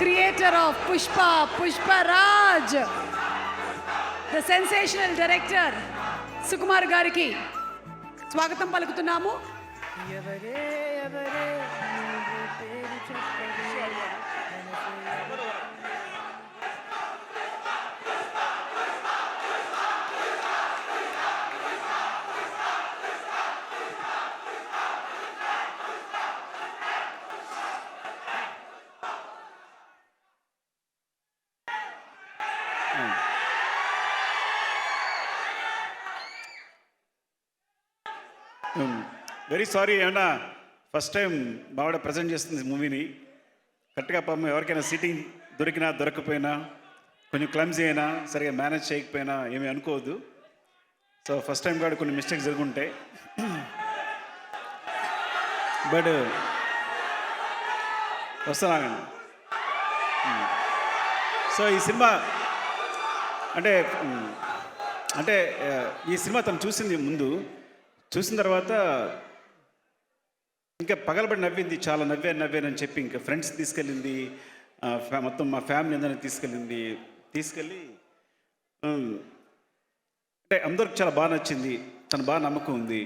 creator of Pushpa, Pushparaj, the sensational director, Sukumar Gariki. స్వాగతం పలుకుతున్నాము. ఎవరే ఎవరే వెరీ సారీ, ఏమన్నా ఫస్ట్ టైం బావిడ ప్రజెంట్ చేస్తుంది మూవీని. కరెక్ట్గా పాపం ఎవరికైనా సీటింగ్ దొరికినా దొరకపోయినా, కొంచెం క్లమ్జీ అయినా, సరిగా మేనేజ్ చేయకపోయినా ఏమీ అనుకోవద్దు. సో ఫస్ట్ టైం కూడా కొన్ని మిస్టేక్స్ జరుగుంటాయి. బట్ వస్తున్నానండి. సో ఈ సినిమా అంటే అంటే ఈ సినిమా తను చూసింది ముందు, చూసిన తర్వాత ఇంకా పగలబడి నవ్వింది, చాలా నవ్వానని చెప్పి ఇంకా ఫ్రెండ్స్ తీసుకెళ్ళింది, మొత్తం మా ఫ్యామిలీ అందరినీ తీసుకెళ్ళి అంటే అందరికి చాలా బాగా నచ్చింది. తను బాగా నమ్మకం ఉంది.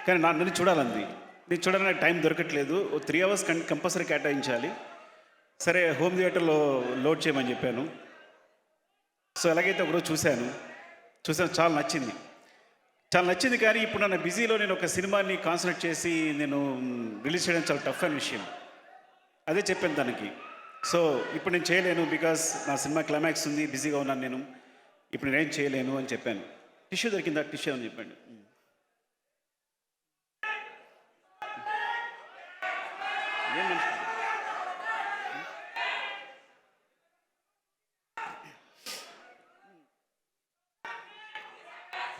కానీ నన్ను చూడాలంది. నేను చూడాలని టైం దొరకట్లేదు. 3 hours కంపల్సరీ కేటాయించాలి. సరే హోమ్ థియేటర్లో లోడ్ చేయమని చెప్పాను. సో ఎలాగైతే ఒకరోజు చూశాను, చాలా నచ్చింది. కానీ ఇప్పుడు నన్ను బిజీలో నేను ఒక సినిమాని కాన్సన్ట్రేట్ చేసి నేను రిలీజ్ చేయడం చాలా టఫ్ అయిన విషయం. అదే చెప్పాను తనకి. సో ఇప్పుడు నేను చేయలేను, బికాస్ నా సినిమా క్లైమాక్స్ ఉంది, బిజీగా ఉన్నాను నేను, ఇప్పుడు నేనేం చేయలేను అని చెప్పాను. టిష్యూ దొరికిందా? టిష్యూ అని చెప్పండి.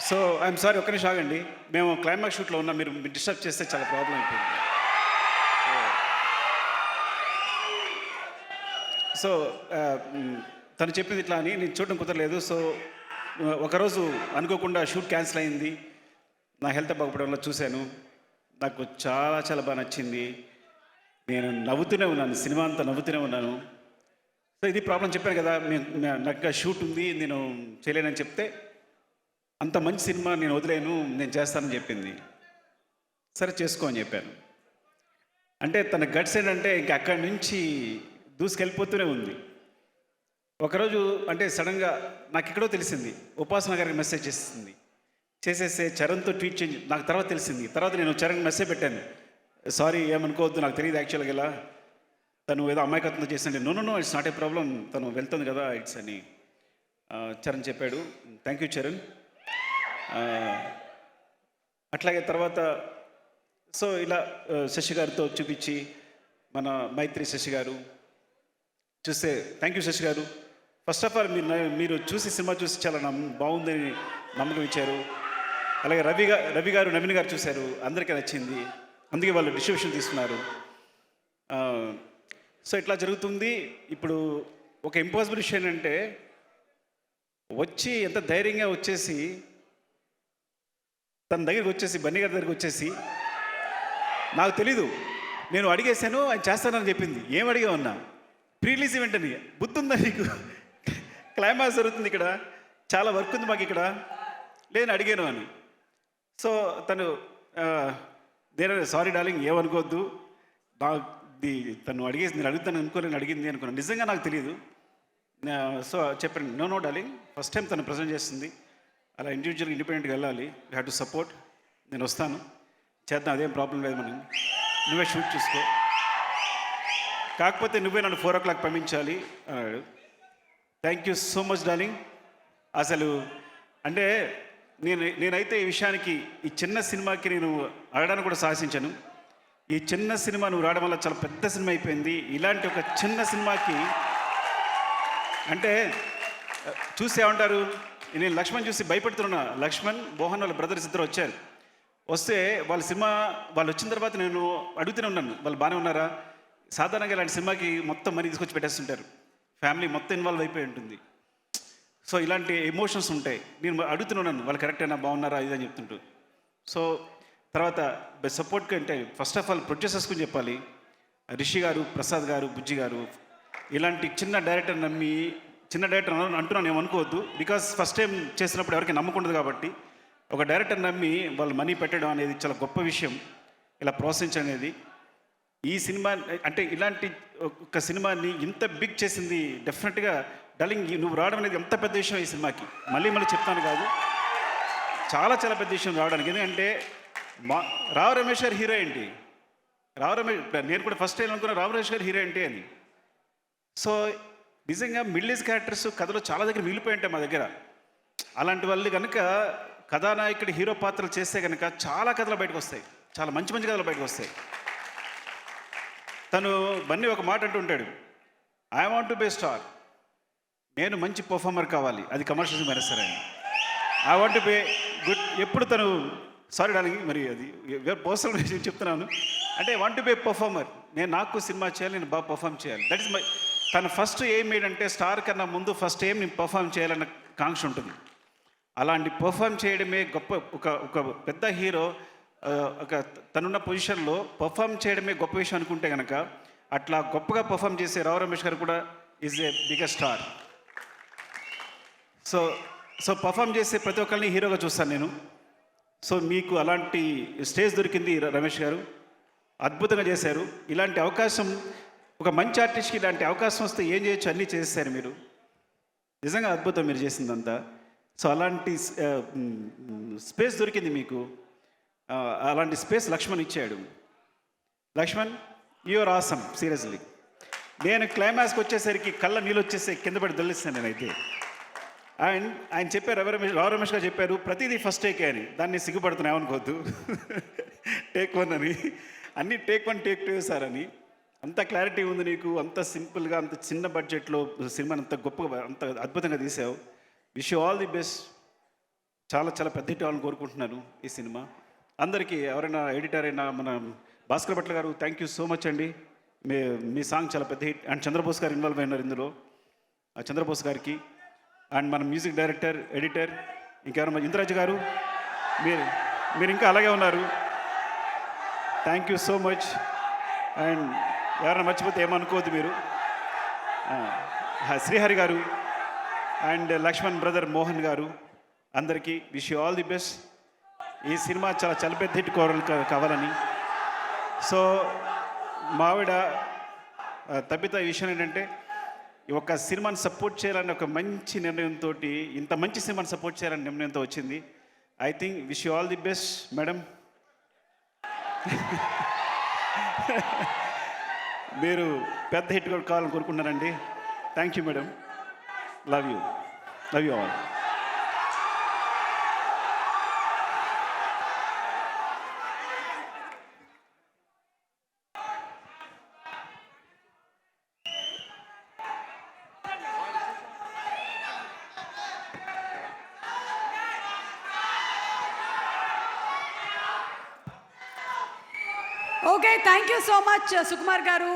సో ఐఎమ్ సారీ, ఒక్క నిమిషం ఆగండి. మేము క్లైమాక్స్ షూట్లో ఉన్నాం, మీరు డిస్టర్బ్ చేస్తే చాలా ప్రాబ్లం అయిపోయింది. సో తను చెప్పింది ఇట్లా అని నేను చూడడం కుదరలేదు. సో ఒకరోజు అనుకోకుండా షూట్ క్యాన్సిల్ అయింది. నా హెల్త్ బాగుపడడం వల్ల చూశాను. నాకు చాలా బాగా నచ్చింది. నేను నవ్వుతూనే ఉన్నాను, సినిమా అంతా నవ్వుతూనే ఉన్నాను. సో ఇది ప్రాబ్లం చెప్పాను కదా, నాకు షూట్ ఉంది, నేను చేయలేనని చెప్తే అంత మంచి సినిమా నేను వదిలేను, నేను చేస్తానని చెప్పింది. సరే చేసుకో అని చెప్పాను. అంటే తన గట్స్ ఏంటంటే ఇంక అక్కడి నుంచి దూసుకెళ్ళిపోతూనే ఉంది. ఒకరోజు అంటే సడన్గా నాకు ఎక్కడో తెలిసింది, ఉపాసన గారికి మెసేజ్ చేసేస్తే చరణ్తో ట్వీట్ చేంజ్ నాకు తర్వాత తెలిసింది. తర్వాత నేను చరణ్ మెసేజ్ పెట్టాను, సారీ ఏమనుకోవద్దు, నాకు తెలియదు యాక్చువల్గా ఇలా తను ఏదో అమాయకత్వంతో చేసింది. No it's not a problem, తను వెళ్తుంది కదా ఇట్స్ అని చరణ్ చెప్పాడు. Thank you Charan. అట్లాగే తర్వాత సో ఇలా శశి గారితో చూపించి, మన మైత్రి శశి గారు చూస్తే థ్యాంక్ యూ శశి గారు. ఫస్ట్ ఆఫ్ ఆల్ మీరు చూసి సినిమా చూసి చాలా బాగుందని నమ్మకం ఇచ్చారు. అలాగే రవి గారు నవీన్ గారు చూశారు, అందరికీ నచ్చింది, అందుకే వాళ్ళు డిస్ట్రిబ్యూషన్ తీసుకున్నారు. సో ఇట్లా జరుగుతుంది. ఇప్పుడు ఒక ఇంపాసిబుల్ విషయం ఏంటంటే వచ్చి ఎంత ధైర్యంగా వచ్చేసి తన దగ్గరికి వచ్చేసి బన్నీ గారి దగ్గరికి వచ్చేసి, నాకు తెలీదు, నేను అడిగేశాను ఆయన చేస్తానని చెప్పింది. ఏం అడిగా ఉన్నా ప్రీ రిలీజ్ ఈవెంట్ అని, బుద్ధి ఉందా నీకు? క్లైమాక్స్ జరుగుతుంది ఇక్కడ, చాలా వర్క్ ఉంది మాకు ఇక్కడ, నేను అడిగాను అని. సో తను సారీ డార్లింగ్ ఏమనుకోవద్దు, తను అడిగేసి నేను అడుగుతాను అనుకోలేని అడిగింది అనుకున్నాను, నిజంగా నాకు తెలియదు. సో చెప్పండి, నో డార్లింగ్, ఫస్ట్ టైం తను ప్రజెంట్ చేస్తుంది, అలా ఇండివిజువల్గా ఇండిపెండెంట్గా వెళ్ళాలి, యూ హ్యావ్ టు సపోర్ట్, నేను వస్తాను చేద్దాం, అదేం ప్రాబ్లం లేదు, మనం నువ్వే షూట్ చూసుకో, కాకపోతే నువ్వే నన్ను 4 o'clock పంపించాలి అన్నాడు. Thank you so much darling. అసలు అంటే నేనైతే ఈ విషయానికి, ఈ చిన్న సినిమాకి నేను అడగడానికి కూడా సాహసించాను. ఈ చిన్న సినిమా నువ్వు రావడం వల్ల చాలా పెద్ద సినిమా అయిపోయింది. ఇలాంటి ఒక చిన్న సినిమాకి అంటే చూసేమంటారు, నేను లక్ష్మణ్ చూసి భయపడుతున్నా. లక్ష్మణ్ మోహన్ వాళ్ళ బ్రదర్స్ ఇద్దరు వచ్చారు. వస్తే వాళ్ళ సినిమా వాళ్ళు వచ్చిన తర్వాత నేను అడుగుతూనే ఉన్నాను, వాళ్ళు బాగానే ఉన్నారా? సాధారణంగా ఇలాంటి సినిమాకి మొత్తం మనీ తీసుకొచ్చి పెట్టేస్తుంటారు, ఫ్యామిలీ మొత్తం ఇన్వాల్వ్ అయిపోయి ఉంటుంది. సో ఇలాంటి ఎమోషన్స్ ఉంటాయి. నేను అడుగుతున్నాను వాళ్ళు కరెక్టేనా, బాగున్నారా, ఇదని చెప్తుంటూ. సో తర్వాత సపోర్ట్గా అంటే ఫస్ట్ ఆఫ్ ఆల్ ప్రొడ్యూసర్స్ గురించి చెప్పాలి. రిషి గారు, ప్రసాద్ గారు, బుజ్జి గారు ఇలాంటి చిన్న డైరెక్టర్ నమ్మి, చిన్న డైరెక్టర్ అంటున్నాను ఏమనుకోవద్దు, బికాస్ ఫస్ట్ టైం చేసినప్పుడు ఎవరికి నమ్మకుండదు కాబట్టి, ఒక డైరెక్టర్ నమ్మి వాళ్ళు మనీ పెట్టడం అనేది చాలా గొప్ప విషయం. ఇలా ప్రోత్సహించడం అనేది ఈ సినిమా అంటే ఇలాంటి ఒక సినిమాని ఇంత బిగ్ చేసింది డెఫినెట్గా డార్లింగ్. నువ్వు రావడం అనేది ఎంత పెద్ద విషయం ఈ సినిమాకి, మళ్ళీ చెప్తాను కాదు, చాలా చాలా పెద్ద విషయం రావడానికి. ఎందుకంటే రావు రమేష్ గారు హీరో ఏంటి, రావు రమేష్, నేను కూడా ఫస్ట్ టైం అనుకున్నా రావు రమేష్ గారు హీరో ఏంటి అని. సో నిజంగా మిడిల్ ఏజ్ క్యారెక్టర్స్ కథలో చాలా దగ్గర మిగిలిపోయి ఉంటాయి మా దగ్గర. అలాంటి వాళ్ళు కనుక కథానాయకుడి హీరో పాత్రలు చేస్తే కనుక చాలా కథలు బయటకు వస్తాయి, చాలా మంచి మంచి కథలు బయటకు వస్తాయి. తను బన్నీ ఒక మాట అంటూ ఉంటాడు, I want to be star, నేను మంచి పర్ఫార్మర్ కావాలి, అది కమర్షియల్స్ అయినా సరే, I want to be good. ఎప్పుడు తను సారీ డార్లింగ్, మరి అది పర్సనల్ విషయం చెప్తున్నాను, అంటే వాంట్ టు బే పర్ఫార్మర్, నాకు సినిమా చేయాలి, నేను బాగా పర్ఫామ్ చేయాలి. దట్ ఇస్ మై, తను ఫస్ట్ ఏం ఏంటంటే స్టార్ కన్నా ముందు ఫస్ట్ ఏం నేను పర్ఫామ్ చేయాలన్న కాంక్ష ఉంటుంది. అలాంటి పర్ఫామ్ చేయడమే గొప్ప. ఒక పెద్ద హీరో ఒక తనున్న పొజిషన్లో పర్ఫామ్ చేయడమే గొప్ప విషయం అనుకుంటే కనుక, అట్లా గొప్పగా పర్ఫామ్ చేసే రావు రమేష్ గారు కూడా is a biggest star. So perform చేసే ప్రతి ఒక్కరిని హీరోగా చూస్తాను నేను. సో మీకు అలాంటి స్టేజ్ దొరికింది రమేష్ గారు, అద్భుతంగా చేశారు. ఇలాంటి అవకాశం ఒక మంచి ఆర్టిస్ట్కి ఇలాంటి అవకాశం వస్తే ఏం చేయొచ్చు అన్నీ చేస్తారు మీరు, నిజంగా అద్భుతం మీరు చేసిందంతా. సో అలాంటి స్పేస్ దొరికింది మీకు, అలాంటి స్పేస్ లక్ష్మణ్ ఇచ్చాడు. Lakshman, you are awesome seriously. నేను క్లైమాక్స్కి వచ్చేసరికి కళ్ళ నీళ్ళు వచ్చేసి కింద పడి దొల్లిస్తాను నేనైతే. అండ్ ఆయన చెప్పారు, రావు రమేష్ గారు చెప్పారు ప్రతిదీ ఫస్ట్ టేకే అని. దాన్ని సిగ్గుపడుతున్నాయి ఏమనుకోవద్దు, టేక్ 1 అని, అన్నీ టేక్ 1 టేక్ 2 సార్ అని. అంత క్లారిటీ ఉంది నీకు, అంత సింపుల్గా, అంత చిన్న బడ్జెట్లో సినిమాని అంత గొప్పగా, అంత అద్భుతంగా తీసావు. Wish you all the best. చాలా చాలా పెద్ద హిట్ అవ్వాలని కోరుకుంటున్నాను ఈ సినిమా. అందరికీ, ఎవరైనా ఎడిటర్ అయినా, మన భాస్కర్ భట్ల గారు థ్యాంక్ యూ సో మచ్ అండి. మీ సాంగ్ చాలా పెద్ద హిట్. అండ్ చంద్రబోస్ గారు ఇన్వాల్వ్ అయినారు ఇందులో, చంద్రబోస్ గారికి. అండ్ మన మ్యూజిక్ డైరెక్టర్, ఎడిటర్ ఇంకెవరైనా ఇంద్రాజ్ గారు, మీరు ఇంకా అలాగే ఉన్నారు. Thank you so much. And ఎవరైనా మర్చిపోతే ఏమనుకోవద్దు మీరు. శ్రీహరి గారు అండ్ లక్ష్మణ్ బ్రదర్ మోహన్ గారు, అందరికీ wish you all the best. ఈ సినిమా చాలా పెద్ద హిట్ కావాలని. సో మావిడ తప్పిత విషయం ఏంటంటే, ఒక సినిమాని సపోర్ట్ చేయాలని ఒక మంచి నిర్ణయంతో, ఇంత మంచి సినిమాని సపోర్ట్ చేయాలని నిర్ణయంతో వచ్చింది. I think wish you all the best madam. మీరు పెద్ద హిట్ కూడా కావాలని కోరుకుంటున్నారండి. Thank you madam. Love you all. Okay, thank you so much Sukumar గారు.